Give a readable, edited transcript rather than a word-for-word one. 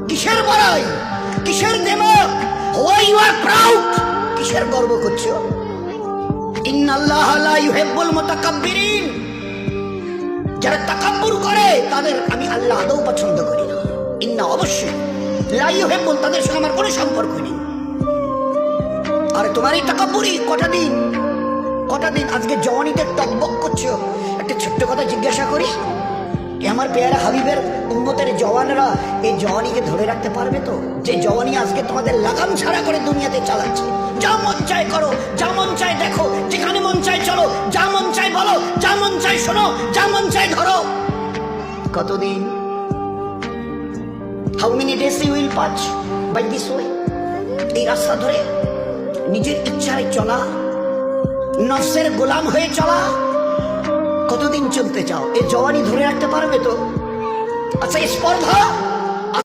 কিসের বড়াই, কিসের দেমক, হোয়াই ইউ আর প্রাউড, কিসের গর্ব করছো? ইন্নাল্লাহা লা ইউহিব্বুল মুতাকাব্বিরিন, যারা তাকাব্বুর করে তাদের আমি আল্লাহ আদৌ পছন্দ করি না। ইন্না, অবশ্যই, লা ইউহিব্বুল, তাদের সঙ্গে আমার কোনো সম্পর্ক নেই। আর তোমার এই তাকাব্বুরি কটা দিন আজকে জওয়ানিতে টকবক করছো। একটা ছোট্ট কথা জিজ্ঞাসা করি, আমার পেয়ারা হাবিবের উম্মতের জওয়ানরা এই জওয়ানিকে ধরে রাখতে পারবে তো? যে জওয়ানি আজকে তোমাদের লাগাম ছাড়া করে দুনিয়াতে চালাচ্ছে। যা মন চায় করো, যা মন চায় দেখো, যেখানে মন চায় চলো, যা মন চায় বলো, যা মন চায় শোনো, যা মন চায় ধরো। কতদিন? How many days you will pass by this way? এই রাস্তা ধরে নিজের ইচ্ছায় চলা, নফসের গোলাম হয়ে চলা, কতদিন চলতে চাও? এই জওয়ানি ধরে রাখতে পারবে তো? আচ্ছা, স্পর্ধা